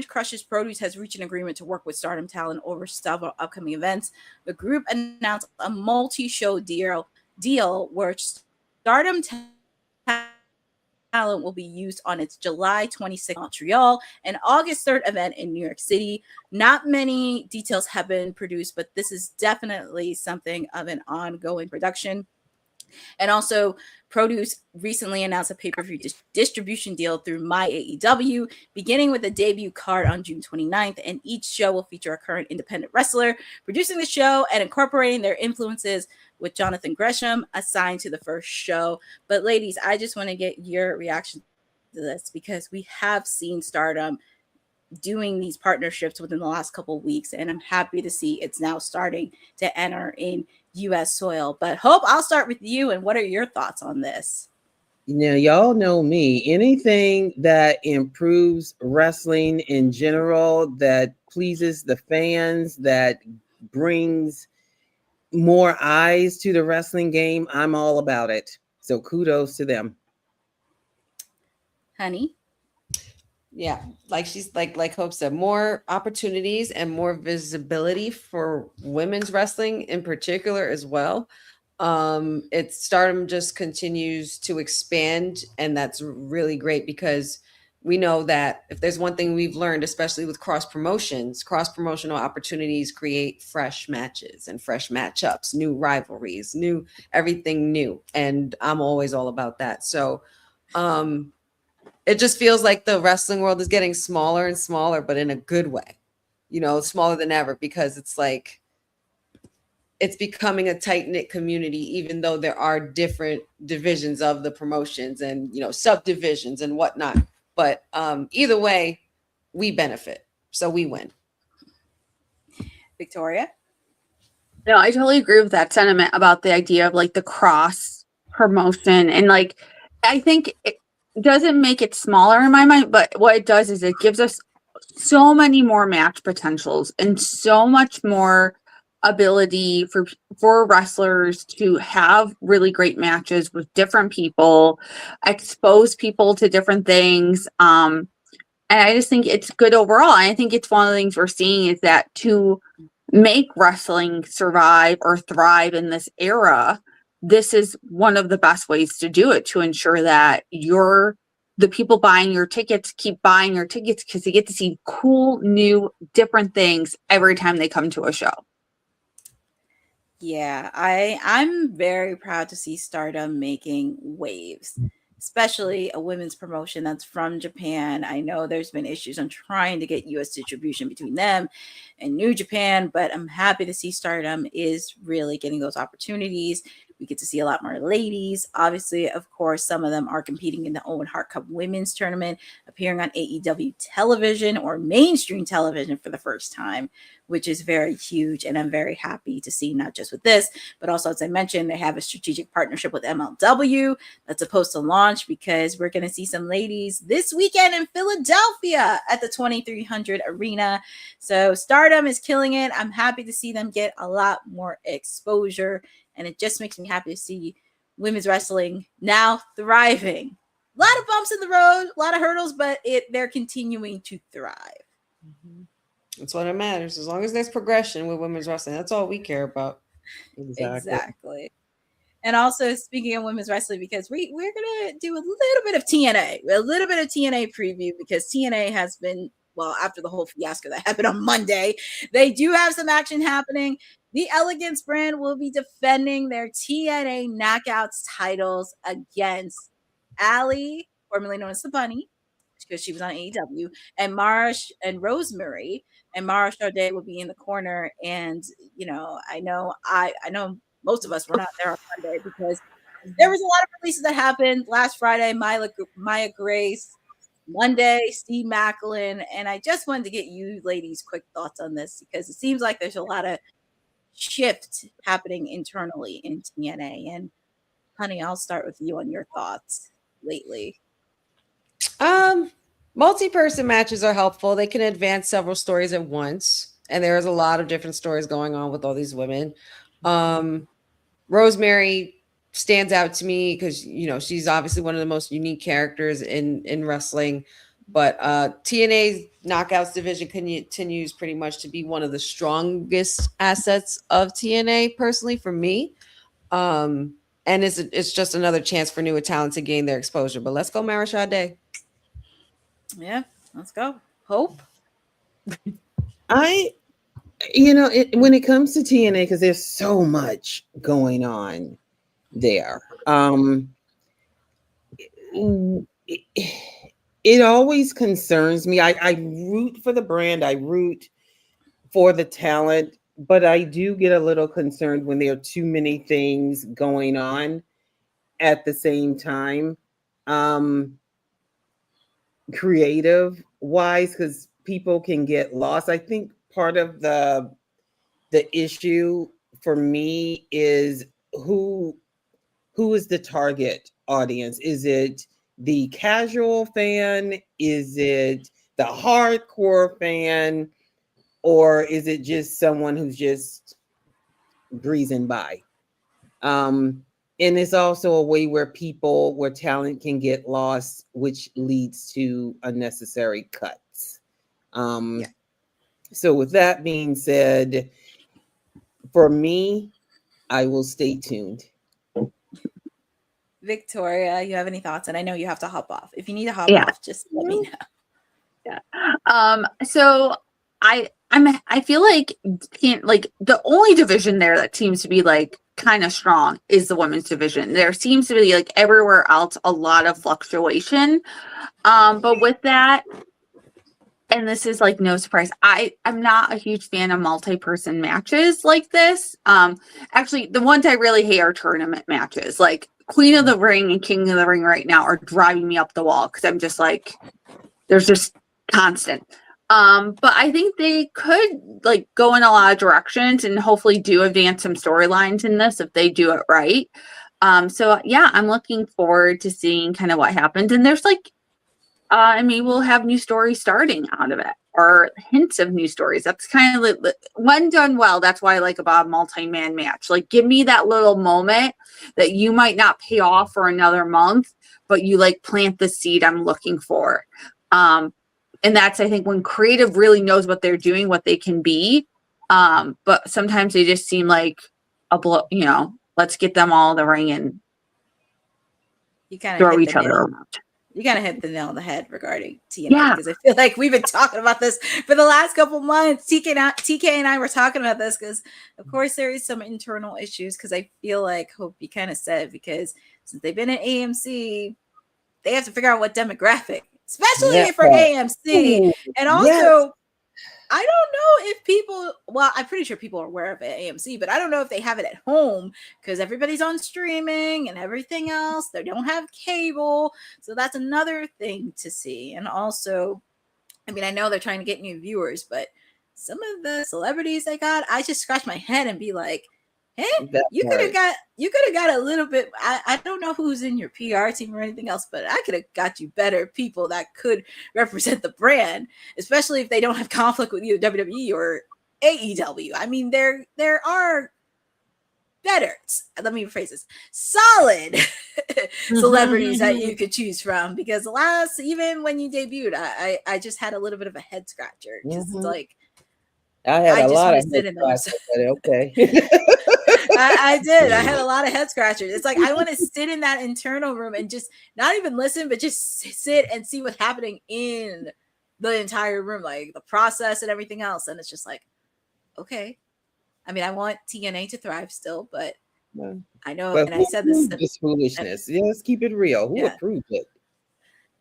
Crush's Produce has reached an agreement to work with Stardom talent over several upcoming events. The group announced a multi-show deal where Stardom talent will be used on its July 26th Montreal and August 3rd event in New York City. Not many details have been produced, but this is definitely something of an ongoing production. And also, Produce recently announced a pay-per-view distribution deal through My AEW, beginning with a debut card on June 29th, and each show will feature a current independent wrestler producing the show and incorporating their influences, with Jonathan Gresham assigned to the first show. But ladies, I just want to get your reaction to this because we have seen Stardom doing these partnerships within the last couple of weeks, and I'm happy to see it's now starting to enter in U.S. soil. But Hope, I'll start with you, and what are your thoughts on this? Y'all know me. Anything that improves wrestling in general, that pleases the fans, that brings more eyes to the wrestling game, I'm all about it. So kudos to them. Honey? Yeah, like she's like Hope said, more opportunities and more visibility for women's wrestling in particular as well. It's Stardom just continues to expand, and that's really great because we know that if there's one thing we've learned, especially with cross promotional opportunities create fresh matches and fresh matchups, new rivalries, everything new, and I'm always all about that. So it just feels like the wrestling world is getting smaller and smaller, but in a good way, smaller than ever, because it's like it's becoming a tight-knit community, even though there are different divisions of the promotions and, subdivisions and whatnot. But either way, we benefit. So we win. Victoria? No, I totally agree with that sentiment about the idea of like the cross promotion. And like, I think it doesn't make it smaller in my mind, but what it does is it gives us so many more match potentials and so much more ability for wrestlers to have really great matches with different people, expose people to different things. And I just think it's good overall. I think it's one of the things we're seeing is that to make wrestling survive or thrive in this era, this is one of the best ways to do it, to ensure that the people buying your tickets keep buying your tickets because they get to see cool, new, different things every time they come to a show. Yeah, I'm very proud to see Stardom making waves, especially a women's promotion that's from Japan. I know there's been issues on trying to get US distribution between them and New Japan, but I'm happy to see Stardom is really getting those opportunities. We get to see a lot more ladies. Obviously, of course, some of them are competing in the Owen Hart Cup Women's Tournament, appearing on AEW television or mainstream television for the first time, which is very huge. And I'm very happy to see, not just with this, but also, as I mentioned, they have a strategic partnership with MLW that's supposed to launch, because we're going to see some ladies this weekend in Philadelphia at the 2300 Arena. So Stardom is killing it. I'm happy to see them get a lot more exposure. And it just makes me happy to see women's wrestling now thriving. A lot of bumps in the road, a lot of hurdles, but they're continuing to thrive. Mm-hmm. That's what it matters. As long as there's progression with women's wrestling, that's all we care about. Exactly. And also, speaking of women's wrestling, because we're going to do a little bit of TNA preview, because TNA has been, well, after the whole fiasco that happened on Monday, they do have some action happening. The Elegance brand will be defending their TNA Knockouts titles against Allie, formerly known as the Bunny, because she was on AEW, and Mara and Rosemary, and Mara Sade will be in the corner. And I know most of us were not there on Monday because there was a lot of releases that happened last Friday. Maya Grace, Monday, Steve Macklin, and I just wanted to get you ladies quick thoughts on this, because it seems like there's a lot of shift happening internally in TNA. And honey, I'll start with you on your thoughts lately. Multi-person matches are helpful. They can advance several stories at once, and there's a lot of different stories going on with all these women. Rosemary stands out to me because she's obviously one of the most unique characters in wrestling. But TNA's Knockouts division continues pretty much to be one of the strongest assets of TNA, personally, for me. And it's just another chance for newer talent to gain their exposure. But let's go, Mara Sade. Yeah, let's go. Hope. When it comes to TNA, because there's so much going on there, it always concerns me. I root for the brand, I root for the talent, but I do get a little concerned when there are too many things going on at the same time, creative wise, because people can get lost. I think part of the issue for me is who is the target audience? Is it the casual fan? Is it the hardcore fan? Or is it just someone who's just breezing by? And it's also a way where talent can get lost, which leads to unnecessary cuts. So with that being said, for me, I will stay tuned. Victoria, you have any thoughts? And I know you have to hop off. If you need to hop off, just let me know. Yeah. So I feel like the only division there that seems to be like kind of strong is the women's division. There seems to be like everywhere else a lot of fluctuation. But with that, and this is like no surprise, I'm not a huge fan of multi-person matches like this. Actually, the ones I really hate are tournament matches. Like Queen of the Ring and King of the Ring right now are driving me up the wall because I'm just like, there's just constant. But I think they could like go in a lot of directions and hopefully do advance some storylines in this if they do it right. So yeah, I'm looking forward to seeing kind of what happens. And there's like, we'll have new stories starting out of it or hints of new stories. That's kind of like, when done well, that's why I like about a multi-man match. Like give me that little moment that you might not pay off for another month, but you like plant the seed I'm looking for. And that's, I think, when creative really knows what they're doing, what they can be. But sometimes they just seem like a blow, let's get them all in the ring and you kind of throw each other around. You kind of hit the nail on the head regarding TNA because I feel like we've been talking about this for the last couple months. TK and I were talking about this because, of course, there is some internal issues because I feel like Hope you kind of said because since they've been at AMC, they have to figure out what demographic, especially for AMC. And also, I don't know if people, well, I'm pretty sure people are aware of it at AMC, but I don't know if they have it at home because everybody's on streaming and everything else. They don't have cable. So that's another thing to see. And also, I know they're trying to get new viewers, but some of the celebrities they got, I just scratch my head and be like, hey, you could have got a little bit. I don't know who's in your PR team or anything else, but I could have got you better people that could represent the brand, especially if they don't have conflict with either WWE or AEW. There are better, let me rephrase this, solid celebrities that you could choose from because even when you debuted, I just had a little bit of a head scratcher. Just like I had a lot of head scratchers, okay. I did. I had a lot of head scratchers. It's like I want to sit in that internal room and just not even listen, but just sit and see what's happening in the entire room, like the process and everything else. And it's just like, okay. I want TNA to thrive still, but I know, but and I said this. It's foolishness. Let's keep it real. Who approved it?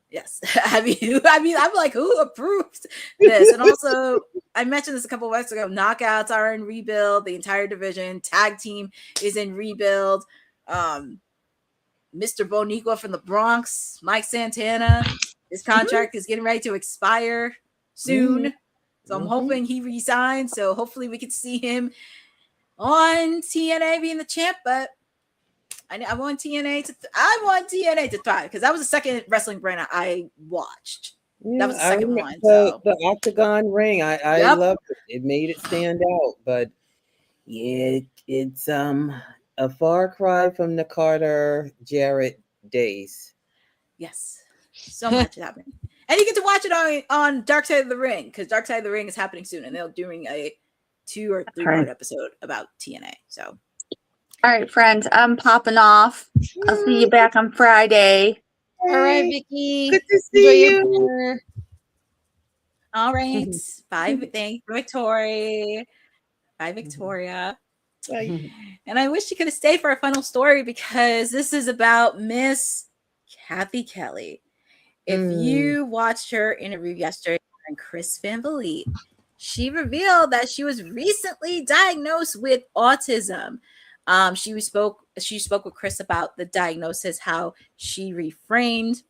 Yes. I'm like, who approved this? And also, I mentioned this a couple of weeks ago. Knockouts are in rebuild. The entire division, tag team is in rebuild. Mr. Boniqua from the Bronx, Mike Santana, his contract is getting ready to expire soon. So I'm hoping he resigns. So hopefully we can see him on TNA being the champ. But I want TNA to thrive because that was the second wrestling brand I watched That was the second remember one. So the octagon ring. I Yep. loved it. It made it stand out. But yeah, it's a far cry from the Carter Jarrett days. yes, so much is happening. And you get to watch it on Dark Side of the Ring, because Dark Side of the Ring is happening soon, and they're doing a 2 or 3 part episode about TNA. So All right, friends, I'm popping off. I'll see you back on Friday. All right, Vicky. Good to Enjoy see your you. dinner. all right, bye. Thank you, Victoria. Bye, Victoria. Bye. And I wish she could have stayed for a final story, because this is about Miss Cathy Kelley. If you watched her interview yesterday on Chris Van Vliet, she revealed that she was recently diagnosed with autism. She spoke with Chris about the diagnosis, how she reframed,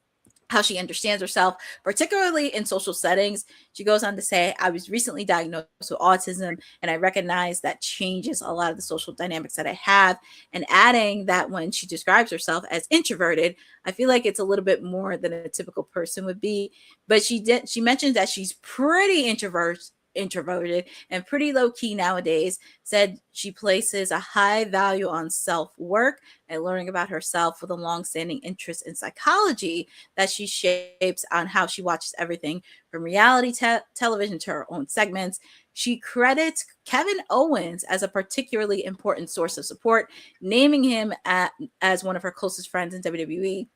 how she understands herself, particularly in social settings. She goes on to say, I was recently diagnosed with autism, and I recognize that changes a lot of the social dynamics that I have. And adding that when she describes herself as introverted, I feel like it's a little bit more than a typical person would be. But she mentioned that she's pretty introverted and pretty low key nowadays. Said she places a high value on self-work and learning about herself, with a long-standing interest in psychology that she shapes on how she watches everything from reality television to her own segments. She credits Kevin Owens as a particularly important source of support, naming him as one of her closest friends in WWE.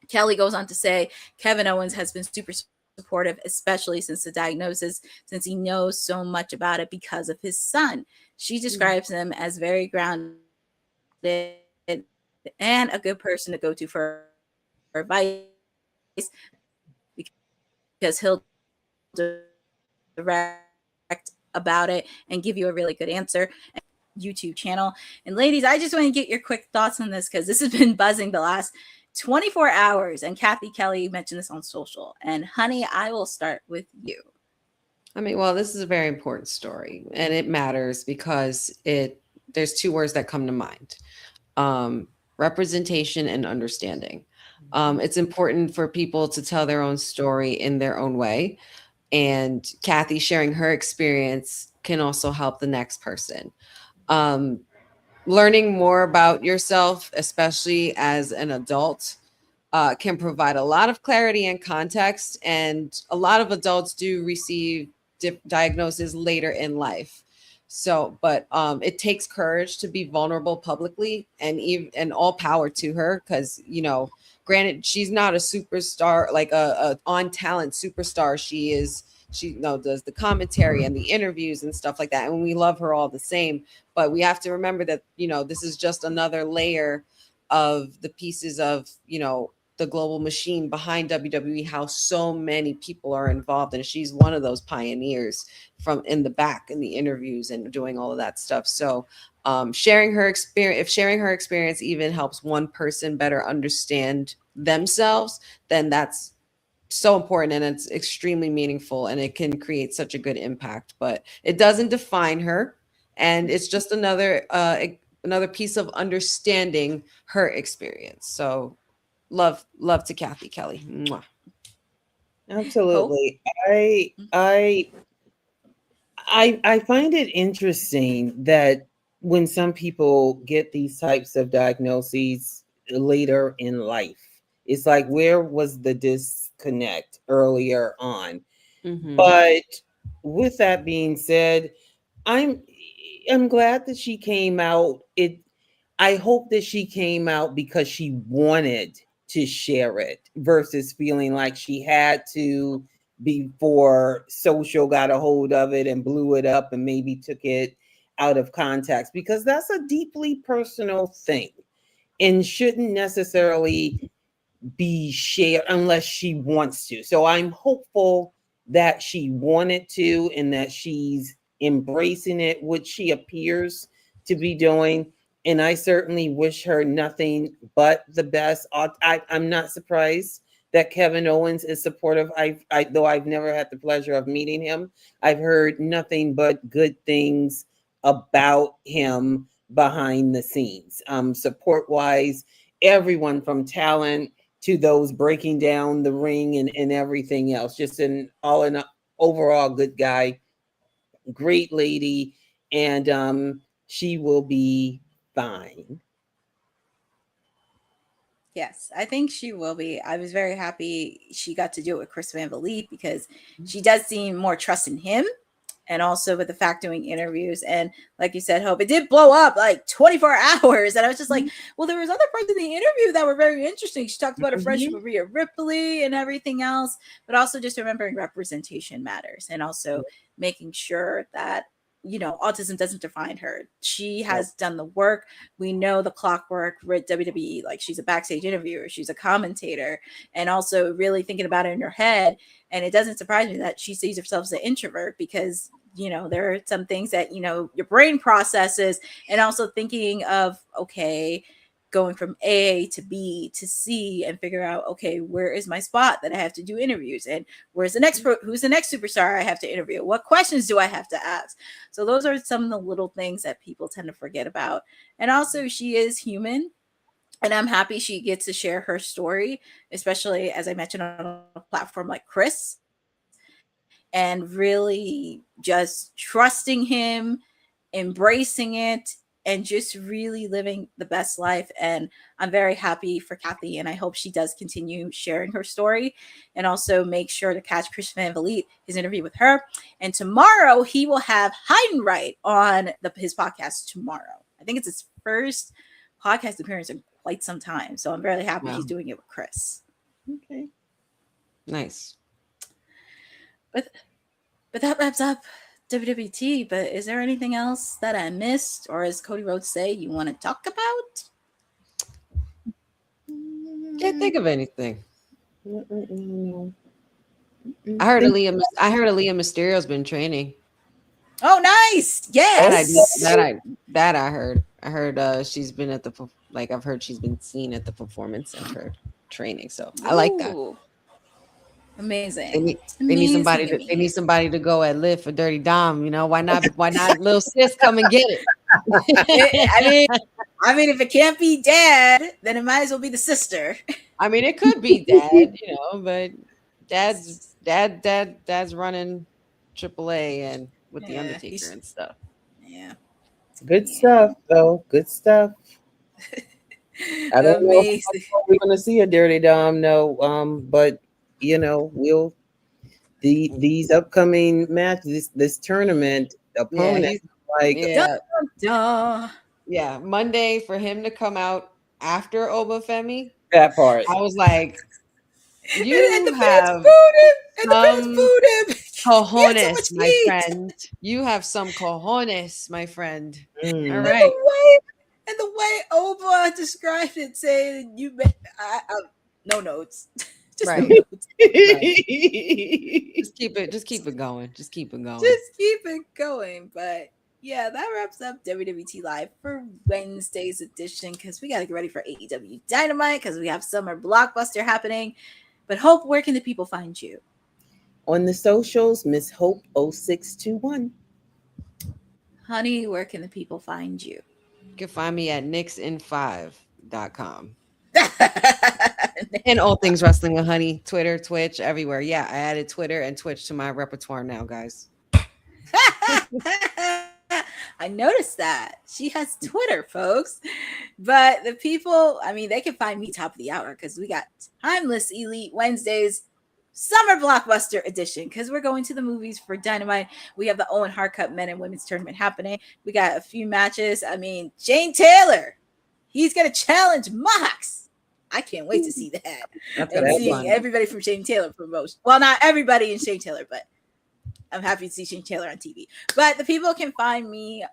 Kelley goes on to say, Kevin Owens has been super supportive, especially since the diagnosis, since he knows so much about it because of his son. She describes him as very grounded and a good person to go to for advice, because he'll direct about it and give you a really good answer. YouTube channel. And ladies, I just want to get your quick thoughts on this, because this has been buzzing the last 24 hours, and Cathy Kelley mentioned this on social. And honey, I will start with you. I mean, well, this is a very important story, and it matters because there's 2 words that come to mind: representation and understanding. It's important for people to tell their own story in their own way, and Cathy sharing her experience can also help the next person. Learning more about yourself, especially as an adult, can provide a lot of clarity and context. And a lot of adults do receive diagnoses later in life. So, but it takes courage to be vulnerable publicly, and all power to her, because, granted, she's not a superstar, like a on talent superstar. She does the commentary and the interviews and stuff like that, and we love her all the same. But we have to remember that this is just another layer of the pieces of the global machine behind WWE, how so many people are involved, and she's one of those pioneers from in the back in the interviews and doing all of that stuff. So sharing her experience even helps one person better understand themselves, then that's so important, and it's extremely meaningful, and it can create such a good impact. But it doesn't define her, and it's just another piece of understanding her experience. So love to Cathy Kelley. Mwah. Absolutely. I find it interesting that when some people get these types of diagnoses later in life, it's like, where was the disconnect earlier on? Mm-hmm. But with that being said, I'm glad that she came out. I hope that she came out because she wanted to share it, versus feeling like she had to before social got a hold of it and blew it up and maybe took it out of context, because that's a deeply personal thing and shouldn't necessarily be shared unless she wants to. So I'm hopeful that she wanted to, and that she's embracing it, which she appears to be doing. And I certainly wish her nothing but the best. I'm not surprised that Kevin Owens is supportive. Though I've never had the pleasure of meeting him, I've heard nothing but good things about him behind the scenes. Support-wise, everyone from talent to those breaking down the ring and everything else. Just an overall good guy, great lady, and she will be fine. Yes, I think she will be. I was very happy she got to do it with Chris Van Vliet because she does seem more trust in him, and also with the fact doing interviews. And like you said, Hope, it did blow up like 24 hours. And I was just like, well, there was other parts of the interview that were very interesting. She talked about her friendship with Rhea Ripley and everything else, but also just remembering representation matters, and also making sure that, you know, autism doesn't define her. She has done the work. We know the clockwork with WWE. Like, she's a backstage interviewer, she's a commentator, and also really thinking about it in her head. And it doesn't surprise me that she sees herself as an introvert, because, you know, there are some things that, you know, your brain processes, and also thinking of, okay, going from A to B to C and figure out, okay, where is my spot that I have to do interviews, and where's the next who's the next superstar I have to interview, what questions do I have to ask? So those are some of the little things that people tend to forget about. And also, she is human, and I'm happy she gets to share her story, especially, as I mentioned, on a platform like Chris, and really just trusting him, embracing it, and just really living the best life. And I'm very happy for Cathy, and I hope she does continue sharing her story, and also make sure to catch Chris Van Vliet, his interview with her. And tomorrow he will have Heidenreich on his podcast tomorrow. I think it's his first podcast appearance in quite some time. So I'm very happy he's doing it with Chris. Okay. Nice. But that wraps up WWT. But is there anything else that I missed, or as Cody Rhodes say, you want to talk about? Can't think of anything. I heard Aaliyah Mysterio's been training. Oh, nice! Yes, that I heard. I heard she's been at the I've heard she's been seen at the Performance Center training. So I like that. Amazing. They need somebody. They need somebody to go at lift for Dirty Dom. You know, why not? Why not? Little sis, come and get it. I mean, if it can't be dad, then it might as well be the sister. I mean, it could be dad, you know, but dad's running AAA and with the Undertaker and stuff. Yeah. Good stuff, though. Good stuff. I don't know if we're going to see a Dirty Dom, no. But you know, these upcoming matches, this tournament opponent, Monday for him to come out after Obafemi. That part, I was like, you have cojones, my friend. You have some cojones, my friend. All right. And the way Oba described it, saying no notes. Just right. no notes. Just keep it going. Just keep it going. But yeah, that wraps up WWT Live for Wednesday's edition, because we got to get ready for AEW Dynamite, because we have Summer Blockbuster happening. But Hope, where can the people find you? On the socials, Miss Hope 0621. Honey, where can the people find you? You can find me at nixin5.com. And all things wrestling with Honey, Twitter, Twitch, everywhere. Yeah, I added Twitter and Twitch to my repertoire now, guys. I noticed that. She has Twitter, folks. But the people, I mean, they can find me top of the hour, because we got Timeless Elite Wednesdays, Summer Blockbuster edition, because we're going to the movies for Dynamite. We have the Owen Hart Cup men and women's tournament happening. We got a few matches. I mean, Shane Taylor, he's going to challenge Mox. I can't wait to see that. And seeing everybody from Shane Taylor promotion. Well, not everybody in Shane Taylor, but I'm happy to see Shane Taylor on TV. But the people can find me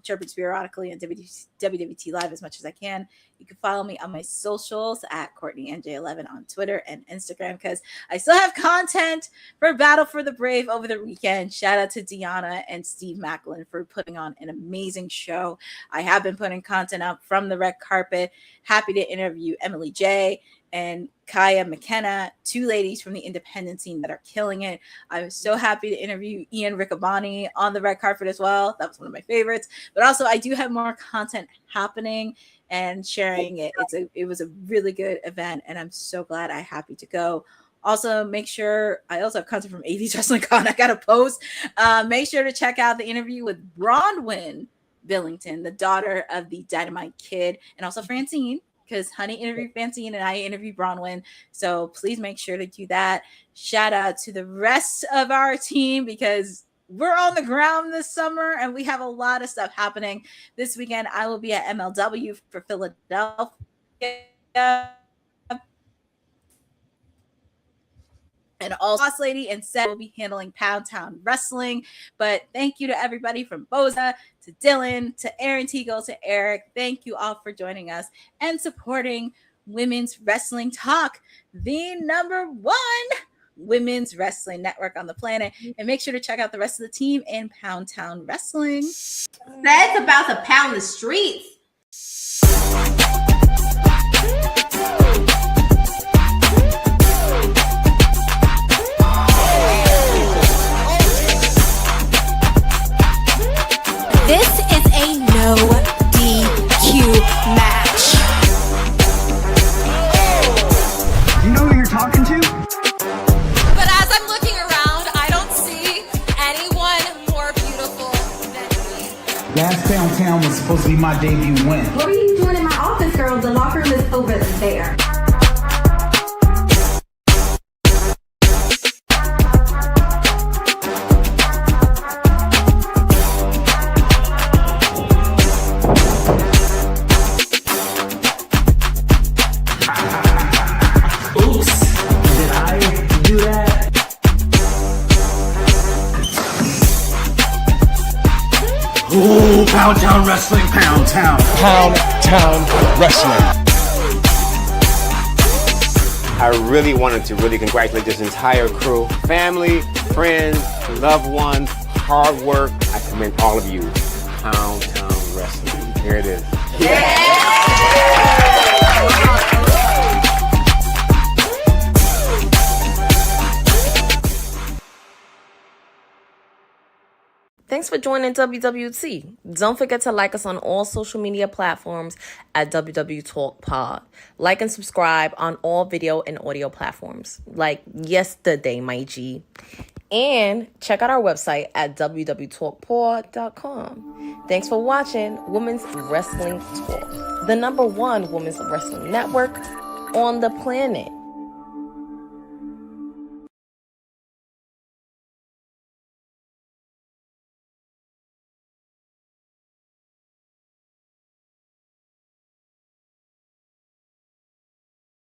chirping periodically on WWT Live as much as I can. You can follow me on my socials at CourtneyNJ11 on Twitter and Instagram, because I still have content for Battle for the Brave over the weekend. Shout out to Deonna and Steve Macklin for putting on an amazing show. I have been putting content up from the red carpet. Happy to interview Emily J. and Kaya McKenna, two ladies from the independent scene that are killing it. I was so happy to interview Ian Riccaboni on the red carpet as well. That was one of my favorites. But also, I do have more content happening, and sharing it. It was a really good event, and I'm so glad I happened to go. Also, make sure I also have content from 80s Wrestling Con. I got to post. Make sure to check out the interview with Bronwyn Billington, the daughter of the Dynamite Kid, and also Francine, because Honey interviewed Francine and I interviewed Bronwyn. So please make sure to do that. Shout out to the rest of our team, because we're on the ground this summer and we have a lot of stuff happening. This weekend, I will be at MLW for Philadelphia. And also, Boss Lady and Seth will be handling Pound Town Wrestling. But thank you to everybody from Boza to Dylan to Aaron Teagle to Eric. Thank you all for joining us and supporting Women's Wrestling Talk, the #1 women's wrestling network on the planet. And make sure to check out the rest of the team in Pound Town Wrestling. That's about to pound the streets. This is a no DQ match. You know who you're talking to? But as I'm looking around, I don't see anyone more beautiful than me. Last Downtown was supposed to be my debut win. What are you doing in my office, girl? The locker room is over there. Ooh, Pound Town Wrestling, Pound Town. Pound Town Wrestling. I really wanted to congratulate this entire crew, family, friends, loved ones, hard work. I commend all of you. Pound Town Wrestling. Here it is. Thanks for joining WWT. Don't forget to like us on all social media platforms at WW Talk Pod. Like and subscribe on all video and audio platforms, like yesterday, my G. And check out our website at www.talkpod.com. Thanks for watching Women's Wrestling Talk, the #1 women's wrestling network on the planet.